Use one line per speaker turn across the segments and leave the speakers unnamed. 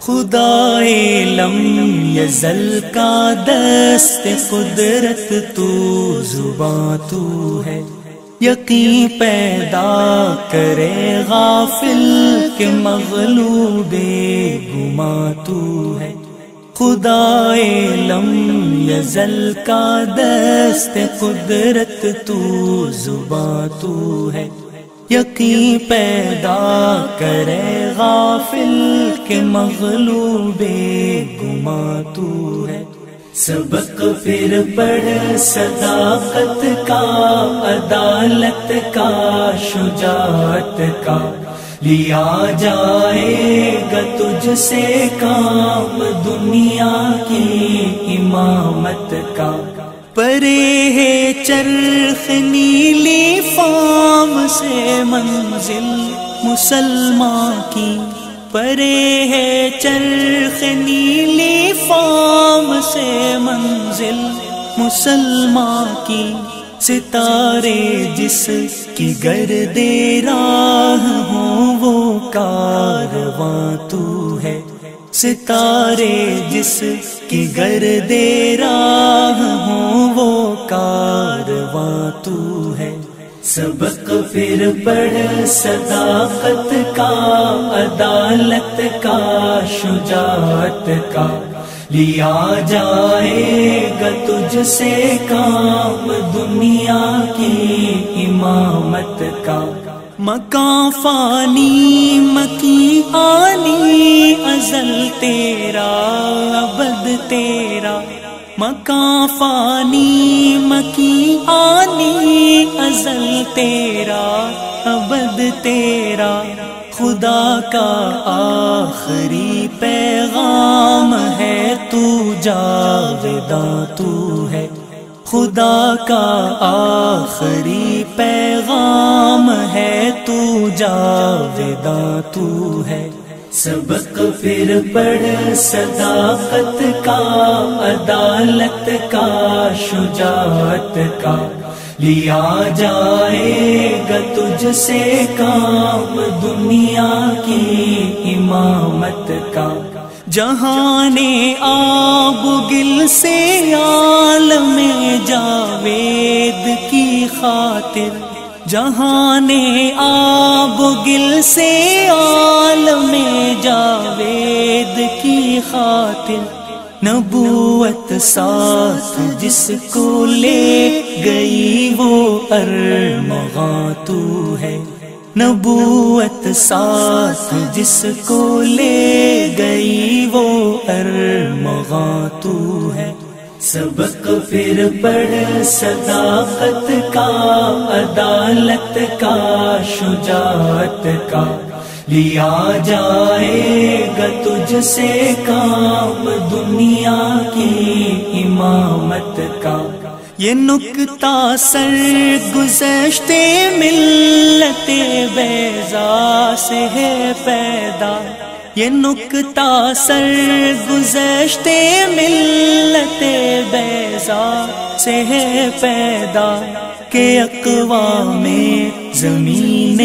خدائے لم یزل کا دست قدرت تو زباں تو ہے، یقین پیدا کرے غافل کے مغلوب گماں تو ہے۔ خدائے لم یزل کا دست قدرت تو زباں تو ہے، یقین پیدا کرے غافل کے مغلوب گماں تو ہے۔ سبق پھر پڑھ صداقت کا، عدالت کا، شجاعت کا، لیا جائے گا تجھ سے کام دنیا کی امامت کا۔ پرے ہے چرخ نیلی فام سے منزل مسلمان کی، پرے ہے چرخ نیلی فام سے منزل مسلمان کی۔ ستارے جس کی گرد راہ ہوں وہ کارواں تو ہے، ستارے جس کی گرد راہ ہوں وہ کارواں تو ہے۔ سبق پھر پڑھ صداقت کا، عدالت کا، شجاعت کا، لیا جائے گا تجھ سے کام دنیا کی امامت کا۔ مکان فانی مکی آنی، ازل تیرا ابد تیرا، مکان فانی مکی آنی، ازل تیرا ابد تیرا۔ خدا کا آخری پیغام ہے تو جاویداں تو ہے، خدا کا آخری پیغام ہے تو جاویداں تو ہے۔ سبق پھر پڑھ صداقت کا، عدالت کا، شجاعت کا، لیا جائے گا تجھ سے کام دنیا کی امامت کا۔ جہان آب گل سے عالم جاوید کی خاطر، جہان آب گل سے عالم جاوید کی خاطر، نبوت ساتھ جس کو لے گئی وہ ارمغاں تو ہے، نبوت ساتھ جس کو لے گئی وہ ارمغاں تو ہے۔ سبق پھر پڑھ صداقت کا، عدالت کا، شجاعت کا، لیا جائے گا تجھ سے کام دنیا کی امامت کا۔ یہ نکتہ سر گزشتے ملت بیضا سے ہے پیدا، یہ نکتہ سر گزشتے ملت بیضا سے ہے پیدا، کہ اقوام زمین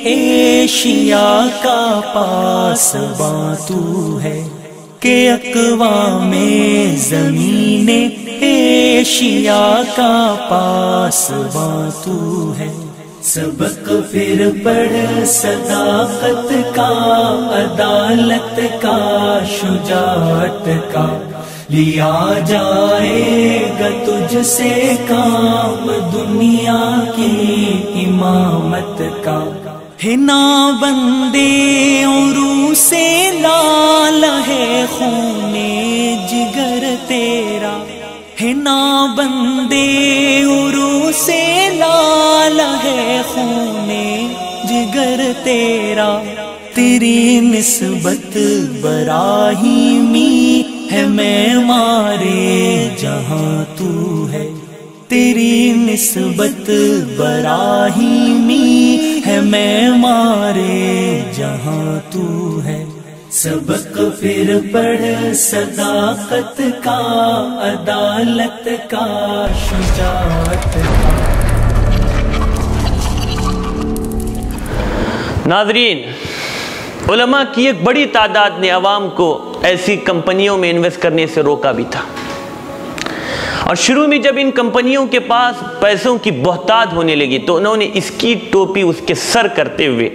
ایشیا کا پاسباں تو ہے، کہ اقوام زمین ایشیا کا پاسباں تو ہے۔ سبق پھر پڑھ صداقت کا، عدالت کا، شجاعت کا، لیا جائے گا تجھ سے کام دنیا کی امامت کا۔ ہنا بندے عروج سے لال ہے خون جگر تیرا، ہنا بندے عروج سے لال ہے خون جگر تیرا، تیری نسبت براہیمی ہے معمارِ جہاں تو ہے، تیری نسبت براہیمی ہے معمارِ جہاں تو ہے۔ سبق پھر پڑھ صداقت کا، عدالت کا، شجاعت کا۔
ناظرین، علماء کی ایک بڑی تعداد نے عوام کو ایسی کمپنیوں میں انویسٹ کرنے سے روکا بھی تھا، اور شروع میں جب ان کمپنیوں کے پاس پیسوں کی بہتات ہونے لگی تو انہوں نے اس کی ٹوپی اس کے سر کرتے ہوئے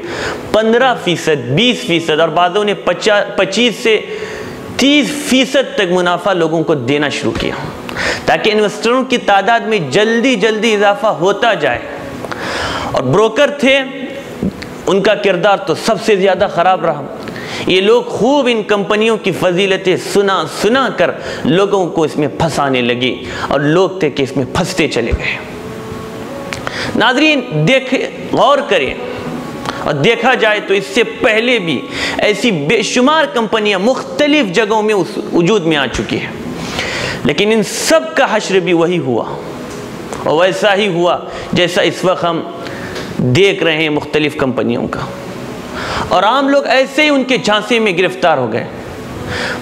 15%، 20% اور بعضوں نے 25 سے 30% تک منافع لوگوں کو دینا شروع کیا، تاکہ انویسٹروں کی تعداد میں جلدی جلدی اضافہ ہوتا جائے۔ اور بروکر تھے، ان کا کردار تو سب سے زیادہ خراب رہا۔ یہ لوگ خوب ان کمپنیوں کی فضیلتیں سنا کر لوگوں کو اس میں پھنسانے لگے، اور لوگ تھے کہ اس میں پھنستے چلے گئے۔ ناظرین غور کریں، اور دیکھا جائے تو اس سے پہلے بھی ایسی بے شمار کمپنیاں مختلف جگہوں میں وجود میں آ چکی ہیں، لیکن ان سب کا حشر بھی وہی ہوا، اور ویسا ہی ہوا جیسا اس وقت ہم دیکھ رہے ہیں مختلف کمپنیوں کا، اور عام لوگ ایسے ہی ان کے جھانسے میں گرفتار ہو گئے۔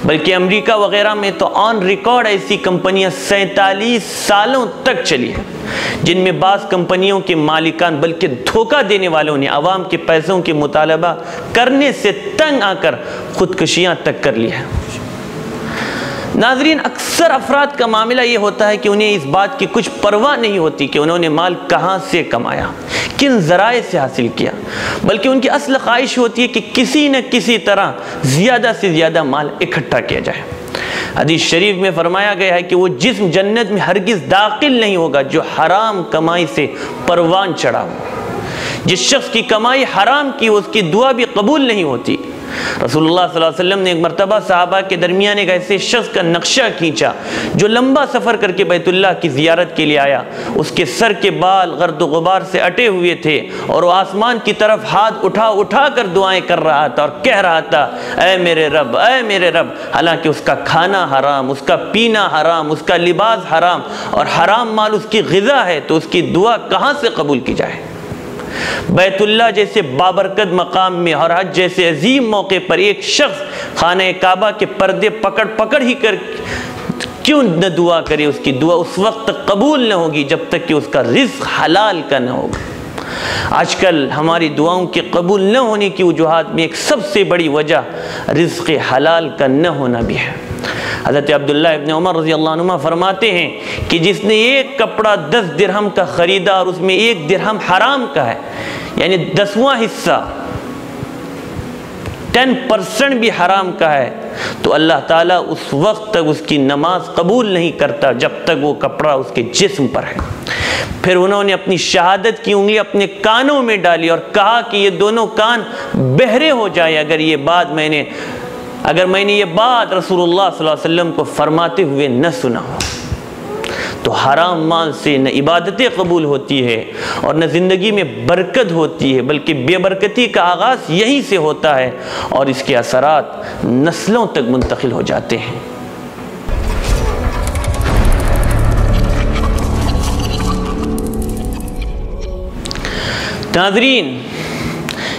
بلکہ امریکہ وغیرہ میں تو آن ریکارڈ ایسی کمپنیاں 47 سالوں تک چلی ہیں، جن میں بعض کمپنیوں کے مالکان بلکہ دھوکہ دینے والوں نے عوام کے پیسوں کے مطالبہ کرنے سے تنگ آ کر خودکشیاں تک کر لی ہیں۔ ناظرین، اکثر افراد کا معاملہ یہ ہوتا ہے کہ انہیں اس بات کی کچھ پرواہ نہیں ہوتی کہ انہوں نے مال کہاں سے کمایا، کن ذرائع سے حاصل کیا، بلکہ ان کی اصل خواہش ہوتی ہے کہ کسی نہ کسی طرح زیادہ سے زیادہ مال اکٹھا کیا جائے۔ حدیث شریف میں فرمایا گیا ہے کہ وہ جسم جنت میں ہرگز داخل نہیں ہوگا جو حرام کمائی سے پروان چڑھا ہو۔ جس شخص کی کمائی حرام کی اس کی دعا بھی قبول نہیں ہوتی۔ رسول اللہ صلی اللہ علیہ وسلم نے ایک مرتبہ صحابہ کے درمیان ایک ایسے شخص کا نقشہ کھینچا جو لمبا سفر کر کے بیت اللہ کی زیارت کے لیے آیا۔ اس کے سر کے بال گرد و غبار سے اٹے ہوئے تھے، اور وہ آسمان کی طرف ہاتھ اٹھا کر دعائیں کر رہا تھا اور کہہ رہا تھا، اے میرے رب، اے میرے رب، حالانکہ اس کا کھانا حرام، اس کا پینا حرام، اس کا لباس حرام، اور حرام مال اس کی غذا ہے، تو اس کی دعا کہاں سے قبول کی جائے؟ بیت اللہ جیسے بابرکت مقام میں اور حج جیسے عظیم موقع پر ایک شخص خانہ کعبہ کے پردے پکڑ ہی کر کیوں نہ دعا کرے، اس کی دعا اس وقت تک قبول نہ ہوگی جب تک کہ اس کا رزق حلال کا نہ ہوگا۔ آج کل ہماری دعاؤں کے قبول نہ ہونے کی وجوہات میں ایک سب سے بڑی وجہ رزق حلال کا نہ ہونا بھی ہے۔ حضرت عبداللہ ابن عمر رضی اللہ عنہ فرماتے ہیں کہ جس نے ایک کپڑا 10 درہم کا خریدا اور اس میں 1 درہم حرام کا ہے، یعنی 10واں حصہ 10% بھی حرام کا ہے، تو اللہ تعالیٰ اس وقت تک اس کی نماز قبول نہیں کرتا جب تک وہ کپڑا اس کے جسم پر ہے۔ پھر انہوں نے اپنی شہادت کی انگلی اپنے کانوں میں ڈالی اور کہا کہ یہ دونوں کان بہرے ہو جائے اگر میں نے یہ بات رسول اللہ صلی اللہ علیہ وسلم کو فرماتے ہوئے نہ سنا ہو۔ تو حرام مال سے نہ عبادتیں قبول ہوتی ہے اور نہ زندگی میں برکت ہوتی ہے، بلکہ بے برکتی کا آغاز یہیں سے ہوتا ہے اور اس کے اثرات نسلوں تک منتقل ہو جاتے ہیں۔ ناظرین،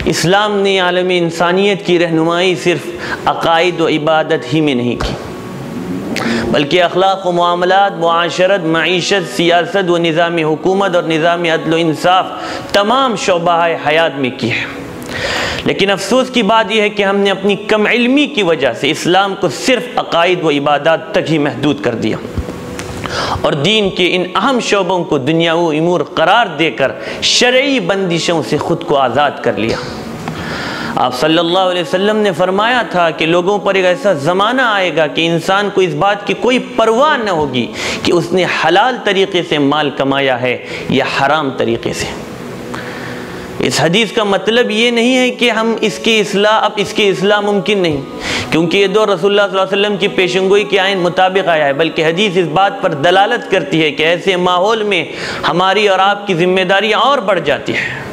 اسلام نے عالم انسانیت کی رہنمائی صرف عقائد و عبادت ہی میں نہیں کی، بلکہ اخلاق و معاملات، معاشرت، معیشت، سیاست و نظام حکومت اور نظام عدل و انصاف تمام شعبہ حیات میں کی ہے۔ لیکن افسوس کی بات یہ ہے کہ ہم نے اپنی کم علمی کی وجہ سے اسلام کو صرف عقائد و عبادات تک ہی محدود کر دیا، اور دین کے ان اہم شعبوں کو دنیاوی امور قرار دے کر شرعی بندشوں سے خود کو آزاد کر لیا۔ آپ صلی اللہ علیہ وسلم نے فرمایا تھا کہ لوگوں پر ایک ایسا زمانہ آئے گا کہ انسان کو اس بات کی کوئی پرواہ نہ ہوگی کہ اس نے حلال طریقے سے مال کمایا ہے یا حرام طریقے سے۔ اس حدیث کا مطلب یہ نہیں ہے کہ اس کی اصلاح ممکن نہیں، کیونکہ یہ دور رسول اللہ صلی اللہ علیہ وسلم کی پیشنگوئی کے آئین مطابق آیا ہے، بلکہ حدیث اس بات پر دلالت کرتی ہے کہ ایسے ماحول میں ہماری اور آپ کی ذمہ داریاں اور بڑھ جاتی ہیں۔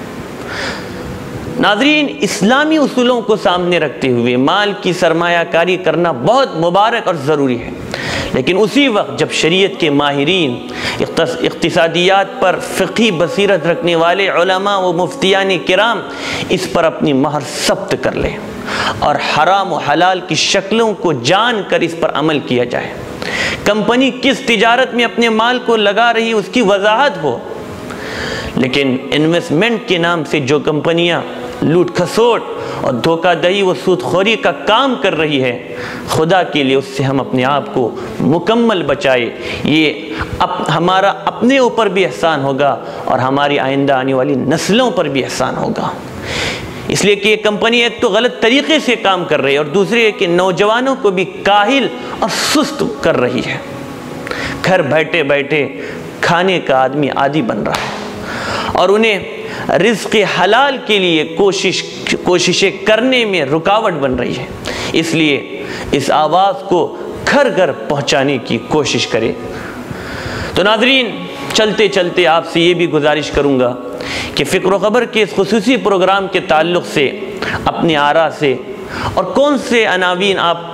ناظرین، اسلامی اصولوں کو سامنے رکھتے ہوئے مال کی سرمایہ کاری کرنا بہت مبارک اور ضروری ہے، لیکن اسی وقت جب شریعت کے ماہرین، اقتصادیات پر فقہی بصیرت رکھنے والے علماء و مفتیان کرام اس پر اپنی مہر ثبت کر لیں اور حرام و حلال کی شکلوں کو جان کر اس پر عمل کیا جائے، کمپنی کس تجارت میں اپنے مال کو لگا رہی اس کی وضاحت ہو، لیکن انویسٹمنٹ کے نام سے جو کمپنیاں لوٹ کھسوٹ اور دھوکہ دہی و سود خوری کا کام کر رہی ہے، خدا کے لیے اس سے ہم اپنے آپ کو مکمل بچائے۔ یہ ہمارا اپنے اوپر بھی احسان ہوگا اور ہماری آئندہ آنے والی نسلوں پر بھی احسان ہوگا، اس لیے کہ یہ کمپنی ایک تو غلط طریقے سے کام کر رہی ہے اور دوسری ہے کہ نوجوانوں کو بھی کاہل اور سست کر رہی ہے۔ گھر بیٹھے بیٹھے کھانے کا آدمی عادی بن رہا ہے اور انہیں رزق حلال کے لیے کوششیں کرنے میں رکاوٹ بن رہی ہے۔ اس لیے اس آواز کو گھر گھر پہنچانے کی کوشش کرے۔ تو ناظرین، چلتے چلتے آپ سے یہ بھی گزارش کروں گا کہ فکر و خبر کے اس خصوصی پروگرام کے تعلق سے اپنی آراء سے اور کون سے عناوین آپ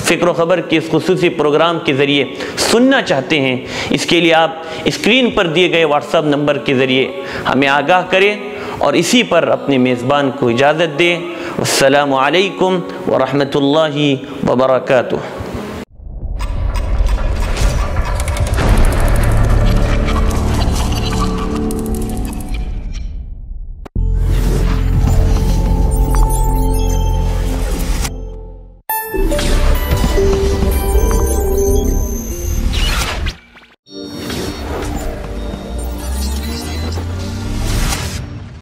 فکر و خبر کے اس خصوصی پروگرام کے ذریعے سننا چاہتے ہیں، اس کے لیے آپ اسکرین پر دیے گئے واٹس ایپ نمبر کے ذریعے ہمیں آگاہ کریں اور اسی پر اپنے میزبان کو اجازت دیں۔ السلام علیکم ورحمۃ اللہ وبرکاتہ۔